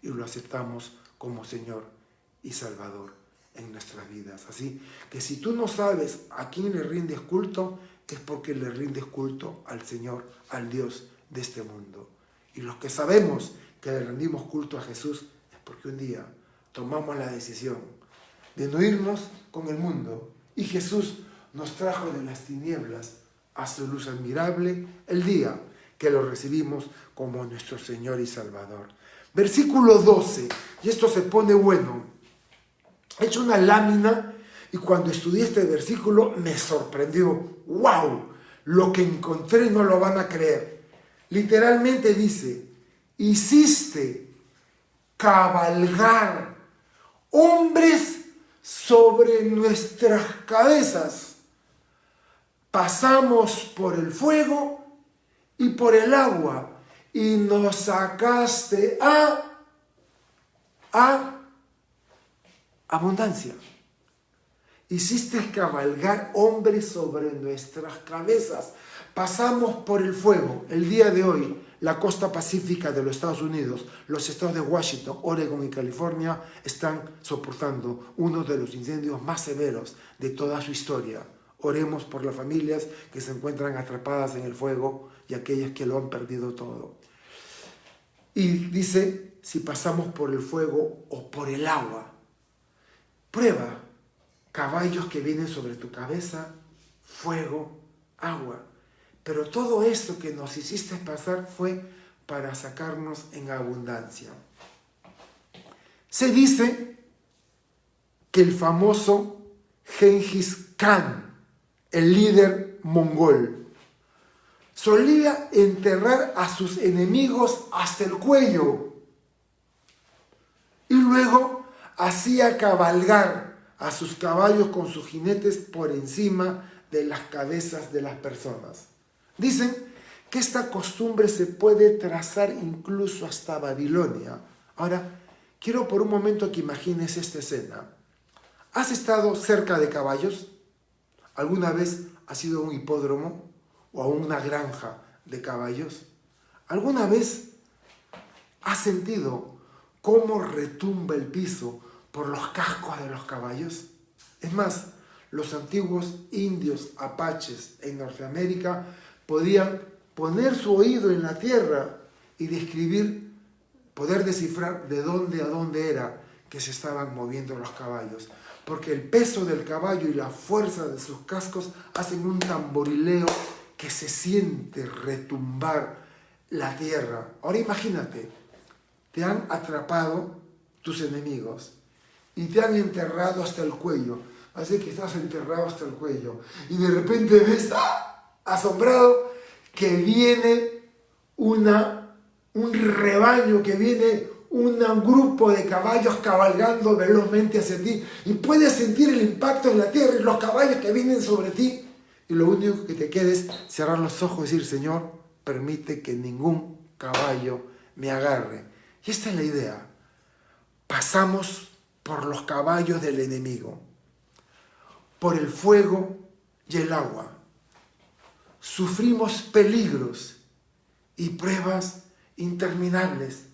y lo aceptamos como Señor y Salvador en nuestras vidas. Así que si tú no sabes a quién le rindes culto, es porque le rindes culto al Señor, al Dios de este mundo. Y los que sabemos que le rendimos culto a Jesús es porque un día tomamos la decisión de no irnos con el mundo. Y Jesús nos trajo de las tinieblas a su luz admirable el día que lo recibimos como nuestro Señor y Salvador. Versículo 12, y esto se pone bueno. He hecho una lámina y cuando estudié este versículo me sorprendió. ¡Wow! Lo que encontré no lo van a creer. Literalmente dice, hiciste cabalgar hombres sobre nuestras cabezas. Pasamos por el fuego y por el agua y nos sacaste a abundancia. Hiciste cabalgar hombres sobre nuestras cabezas. Pasamos por el fuego. El día de hoy, la costa pacífica de los Estados Unidos, los estados de Washington, Oregon y California están soportando uno de los incendios más severos de toda su historia. Oremos por las familias que se encuentran atrapadas en el fuego y aquellas que lo han perdido todo. Y dice, si pasamos por el fuego o por el agua, prueba caballos que vienen sobre tu cabeza, fuego, agua. Pero todo esto que nos hiciste pasar fue para sacarnos en abundancia. Se dice que el famoso Gengis Khan, el líder mongol, solía enterrar a sus enemigos hasta el cuello y luego hacía cabalgar a sus caballos con sus jinetes por encima de las cabezas de las personas. Dicen que esta costumbre se puede trazar incluso hasta Babilonia. Ahora, quiero por un momento que imagines esta escena. ¿Has estado cerca de caballos? ¿Alguna vez has ido a un hipódromo o a una granja de caballos? ¿Alguna vez has sentido cómo retumba el piso por los cascos de los caballos? Es más, los antiguos indios apaches en Norteamérica podían poner su oído en la tierra y poder descifrar de dónde a dónde era que se estaban moviendo los caballos, porque el peso del caballo y la fuerza de sus cascos hacen un tamborileo que se siente retumbar la tierra. Ahora imagínate, te han atrapado tus enemigos y te han enterrado hasta el cuello, así que estás enterrado hasta el cuello, y de repente ves, asombrado, que viene un rebaño, que viene un grupo de caballos cabalgando velozmente hacia ti, y puedes sentir el impacto en la tierra y los caballos que vienen sobre ti, y lo único que te queda es cerrar los ojos y decir: Señor, permite que ningún caballo me agarre. Y esta es la idea. Pasamos por los caballos del enemigo, por el fuego y el agua. Sufrimos peligros y pruebas interminables.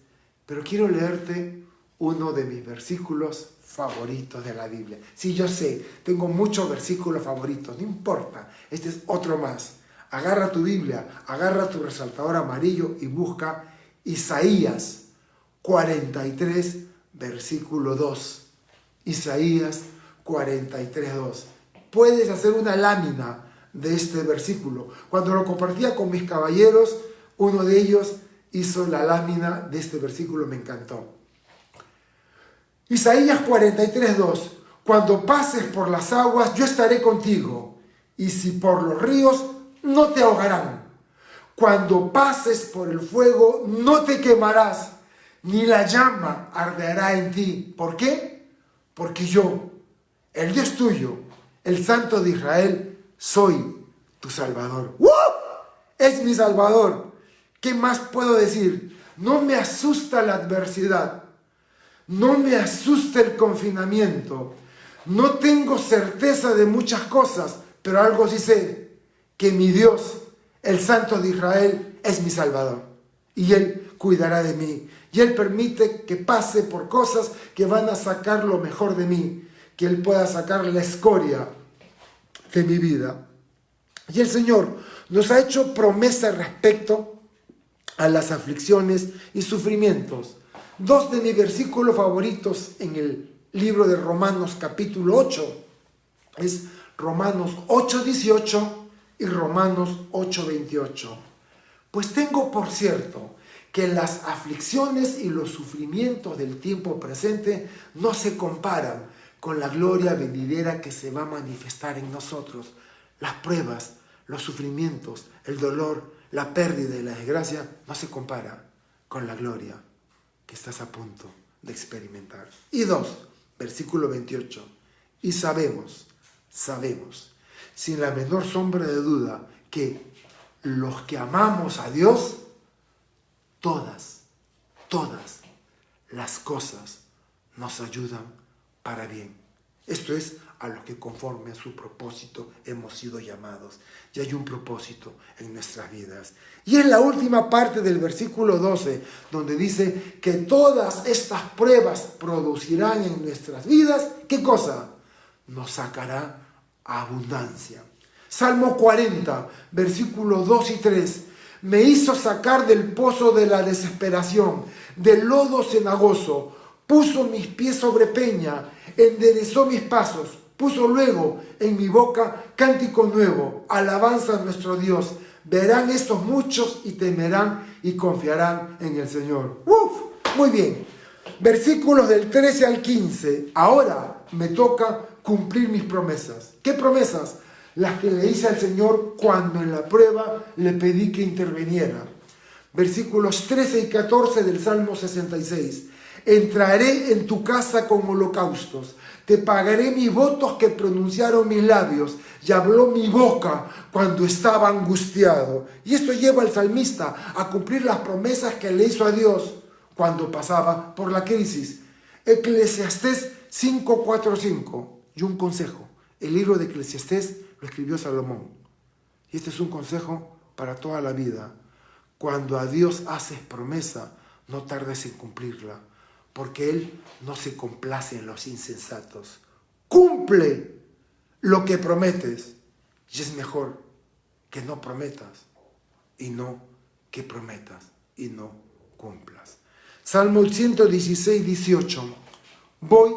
Pero quiero leerte uno de mis versículos favoritos de la Biblia. Sí, yo sé, tengo muchos versículos favoritos, no importa, este es otro más. Agarra tu Biblia, agarra tu resaltador amarillo y busca Isaías 43, versículo 2. Isaías 43, 2. Puedes hacer una lámina de este versículo. Cuando lo compartía con mis caballeros, uno de ellos hizo la lámina de este versículo, me encantó. Isaías 43, 2. Cuando pases por las aguas, yo estaré contigo, y si por los ríos, no te ahogarán. Cuando pases por el fuego, no te quemarás, ni la llama arderá en ti. ¿Por qué? Porque yo, el Dios tuyo, el Santo de Israel, soy tu Salvador. ¡Uh! Es mi Salvador. ¿Qué más puedo decir? No me asusta la adversidad. No me asusta el confinamiento. No tengo certeza de muchas cosas, pero algo sí sé, que mi Dios, el Santo de Israel, es mi Salvador. Y Él cuidará de mí. Y Él permite que pase por cosas que van a sacar lo mejor de mí. Que Él pueda sacar la escoria de mi vida. Y el Señor nos ha hecho promesa respecto a las aflicciones y sufrimientos. Dos de mis versículos favoritos en el libro de Romanos capítulo 8 es Romanos 8:18 y Romanos 8:28. Pues tengo por cierto que las aflicciones y los sufrimientos del tiempo presente no se comparan con la gloria venidera que se va a manifestar en nosotros. Las pruebas, los sufrimientos, el dolor, la pérdida y la desgracia no se comparan con la gloria que estás a punto de experimentar. Y 2, versículo 28. Y sabemos, sin la menor sombra de duda, que los que amamos a Dios, todas las cosas nos ayudan para bien. Esto es a los que conforme a su propósito hemos sido llamados. Y hay un propósito en nuestras vidas. Y en la última parte del versículo 12, donde dice que todas estas pruebas producirán en nuestras vidas, ¿qué cosa? Nos sacará abundancia. Salmo 40, versículos 2 y 3. Me hizo sacar del pozo de la desesperación, del lodo cenagoso. Puso mis pies sobre peña, enderezó mis pasos. Puso luego en mi boca cántico nuevo, alabanza a nuestro Dios. Verán estos muchos y temerán y confiarán en el Señor. Muy bien. Versículos del 13 al 15. Ahora me toca cumplir mis promesas. ¿Qué promesas? Las que le hice al Señor cuando en la prueba le pedí que interviniera. Versículos 13 y 14 del Salmo 66. Entraré en tu casa con holocaustos. Te pagaré mis votos que pronunciaron mis labios y habló mi boca cuando estaba angustiado. Y esto lleva al salmista a cumplir las promesas que le hizo a Dios cuando pasaba por la crisis. Eclesiastés 5:4-5. Y un consejo. El libro de Eclesiastés lo escribió Salomón. Y este es un consejo para toda la vida. Cuando a Dios haces promesa, no tardes en cumplirla, porque Él no se complace en los insensatos. Cumple lo que prometes, y es mejor que no prometas y no que prometas y no cumplas. Salmo 116, 18. Voy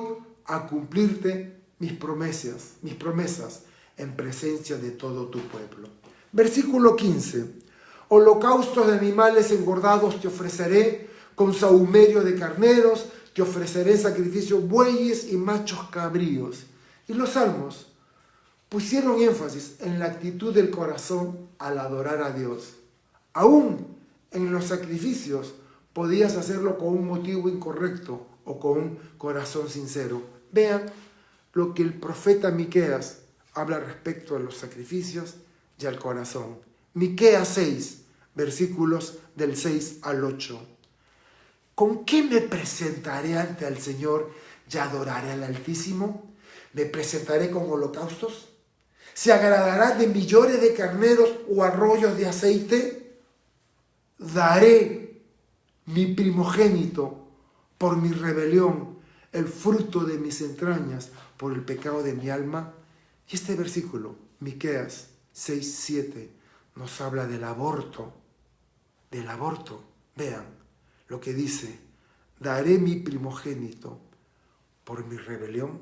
a cumplirte mis promesas en presencia de todo tu pueblo. Versículo 15. Holocaustos de animales engordados te ofreceré, con sahumerio de carneros te ofreceré sacrificios bueyes y machos cabríos. Y los salmos pusieron énfasis en la actitud del corazón al adorar a Dios. Aún en los sacrificios podías hacerlo con un motivo incorrecto o con un corazón sincero. Vean lo que el profeta Miqueas habla respecto a los sacrificios y al corazón. Miqueas 6, versículos del 6 al 8. ¿Con qué me presentaré ante el Señor y adoraré al Altísimo? ¿Me presentaré con holocaustos? ¿Se agradará de millones de carneros o arroyos de aceite? Daré mi primogénito por mi rebelión, el fruto de mis entrañas por el pecado de mi alma. Y este versículo, Miqueas 6, 7, nos habla del aborto. Del aborto. Vean lo que dice: daré mi primogénito por mi rebelión,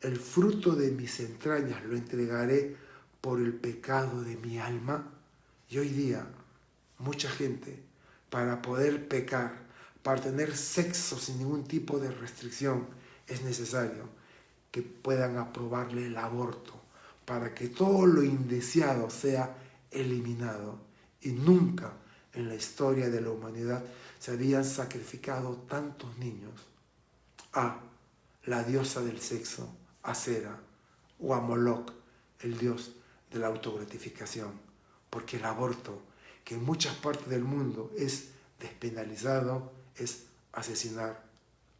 el fruto de mis entrañas lo entregaré por el pecado de mi alma. Y hoy día, mucha gente, para poder pecar, para tener sexo sin ningún tipo de restricción, es necesario que puedan aprobarle el aborto, para que todo lo indeseado sea eliminado. Y nunca en la historia de la humanidad se habían sacrificado tantos niños a la diosa del sexo, a Cera, o a Moloch, el dios de la autogratificación. Porque el aborto, que en muchas partes del mundo es despenalizado, es asesinar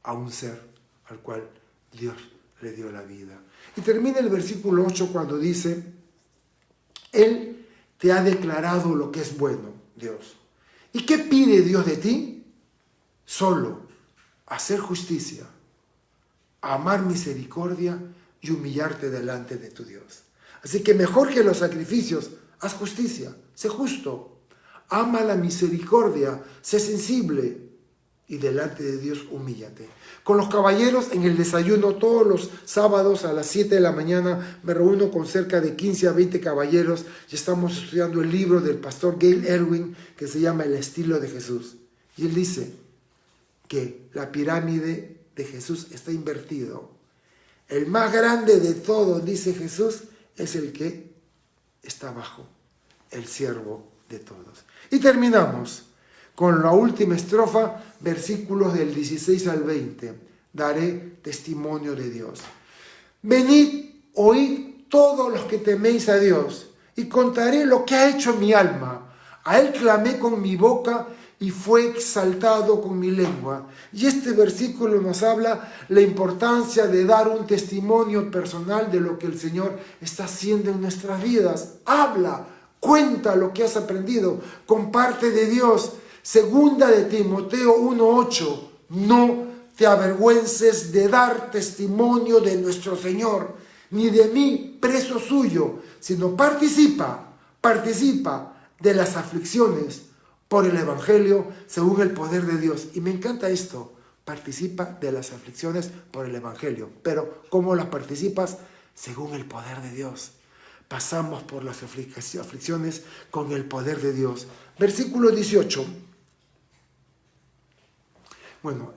a un ser al cual Dios le dio la vida. Y termina el versículo 8 cuando dice: Él te ha declarado lo que es bueno, Dios. ¿Y qué pide Dios de ti? Solo hacer justicia, amar misericordia y humillarte delante de tu Dios. Así que mejor que los sacrificios, haz justicia, sé justo, ama la misericordia, sé sensible y delante de Dios humíllate. Con los caballeros en el desayuno todos los sábados a las 7 de la mañana me reúno con cerca de 15 a 20 caballeros y estamos estudiando el libro del pastor Gail Erwin que se llama El estilo de Jesús. Y él dice que la pirámide de Jesús está invertido. El más grande de todos, dice Jesús, es el que está abajo, el siervo de todos. Y terminamos con la última estrofa, versículos del 16 al 20. Daré testimonio de Dios. Venid, oíd todos los que teméis a Dios, y contaré lo que ha hecho mi alma. A Él clamé con mi boca y fue exaltado con mi lengua. Y este versículo nos habla la importancia de dar un testimonio personal de lo que el Señor está haciendo en nuestras vidas. Habla, cuenta lo que has aprendido, comparte de Dios. Segunda de Timoteo 1:8, no te avergüences de dar testimonio de nuestro Señor, ni de mí, preso suyo, sino participa de las aflicciones por el Evangelio según el poder de Dios. Y me encanta esto, participa de las aflicciones por el Evangelio. Pero ¿cómo las participas? Según el poder de Dios. Pasamos por las aflicciones con el poder de Dios. Versículo 18. Bueno,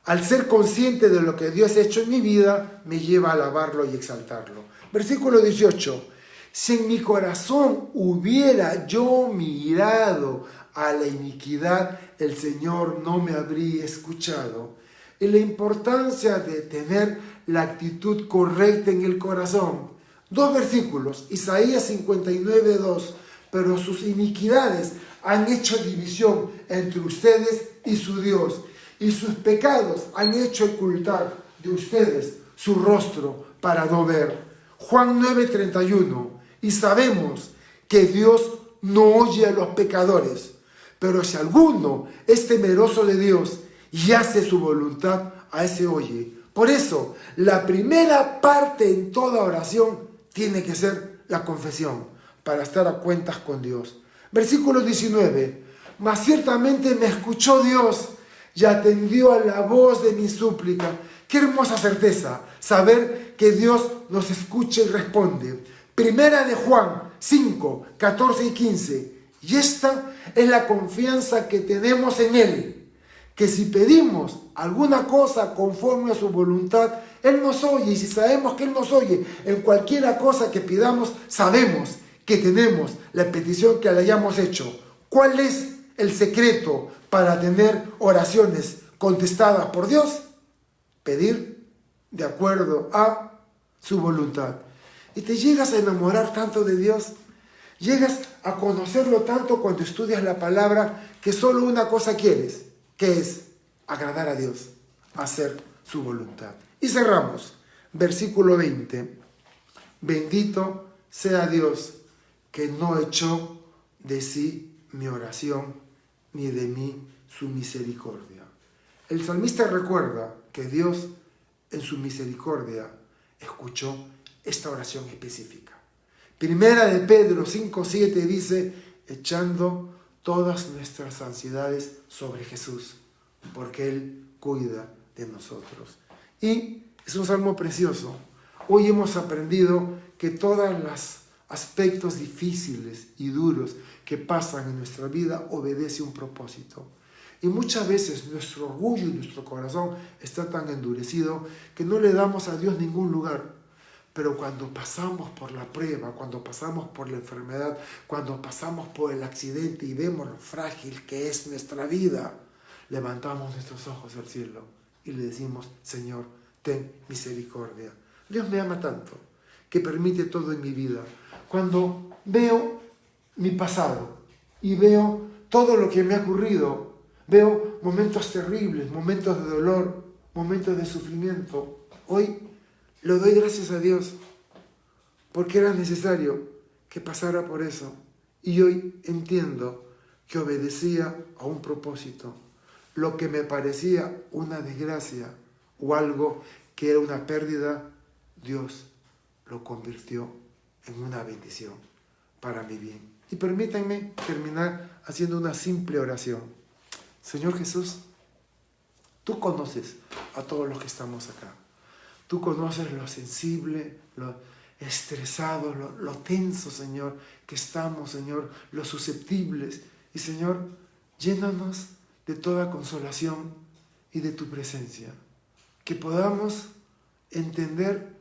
al ser consciente de lo que Dios ha hecho en mi vida, me lleva a alabarlo y exaltarlo. Versículo 18. Si en mi corazón hubiera yo mirado a la iniquidad, el Señor no me habría escuchado. Y la importancia de tener la actitud correcta en el corazón. 2 versículos, Isaías 59:2. Pero sus iniquidades han hecho división entre ustedes y su Dios, y sus pecados han hecho ocultar de ustedes su rostro para no ver. Juan 9:31. y sabemos que Dios no oye a los pecadores. Pero si alguno es temeroso de Dios y hace su voluntad, a ese oye. Por eso, la primera parte en toda oración tiene que ser la confesión, para estar a cuentas con Dios. Versículo 19. Mas ciertamente me escuchó Dios y atendió a la voz de mi súplica. Qué hermosa certeza, saber que Dios nos escucha y responde. Primera de Juan 5, 14 y 15. Y esta es la confianza que tenemos en Él, que si pedimos alguna cosa conforme a su voluntad, Él nos oye. Y si sabemos que Él nos oye en cualquiera cosa que pidamos, sabemos que tenemos la petición que le hayamos hecho. ¿Cuál es el secreto para tener oraciones contestadas por Dios? Pedir de acuerdo a su voluntad. Y te llegas a enamorar tanto de Dios, llegas a conocerlo tanto cuando estudias la palabra, que solo una cosa quieres, que es agradar a Dios, hacer su voluntad. Y cerramos, versículo 20. Bendito sea Dios que no echó de sí mi oración, ni de mí su misericordia. El salmista recuerda que Dios en su misericordia escuchó esta oración específica. Primera de Pedro 5:7 dice, echando todas nuestras ansiedades sobre Jesús, porque Él cuida de nosotros. Y es un salmo precioso. Hoy hemos aprendido que todos los aspectos difíciles y duros que pasan en nuestra vida obedecen un propósito. Y muchas veces nuestro orgullo y nuestro corazón está tan endurecido que no le damos a Dios ningún lugar. Pero cuando pasamos por la prueba, cuando pasamos por la enfermedad, cuando pasamos por el accidente y vemos lo frágil que es nuestra vida, levantamos nuestros ojos al cielo y le decimos, Señor, ten misericordia. Dios me ama tanto que permite todo en mi vida. Cuando veo mi pasado y veo todo lo que me ha ocurrido, veo momentos terribles, momentos de dolor, momentos de sufrimiento, hoy le doy gracias a Dios porque era necesario que pasara por eso. Y hoy entiendo que obedecía a un propósito. Lo que me parecía una desgracia o algo que era una pérdida, Dios lo convirtió en una bendición para mi bien. Y permítanme terminar haciendo una simple oración. Señor Jesús, tú conoces a todos los que estamos acá. Tú conoces lo sensible, lo estresado, lo tenso, Señor, que estamos, Señor, lo susceptibles. Y, Señor, llénanos de toda consolación y de tu presencia. Que podamos entender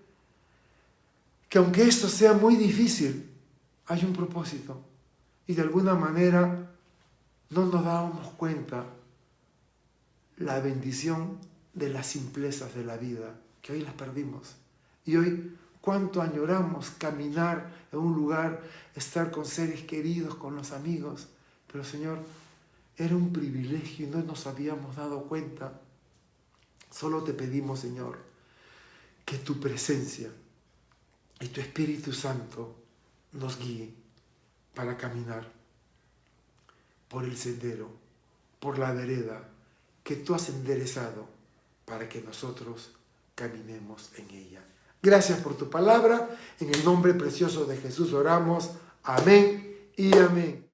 que aunque esto sea muy difícil, hay un propósito. Y de alguna manera no nos dábamos cuenta la bendición de las simplezas de la vida, que hoy las perdimos. Y hoy, cuánto añoramos caminar en un lugar, estar con seres queridos, con los amigos. Pero, Señor, era un privilegio y no nos habíamos dado cuenta. Solo te pedimos, Señor, que tu presencia y tu Espíritu Santo nos guíe para caminar por el sendero, por la vereda que tú has enderezado para que nosotros caminemos en ella. Gracias por tu palabra. En el nombre precioso de Jesús oramos. Amén y amén.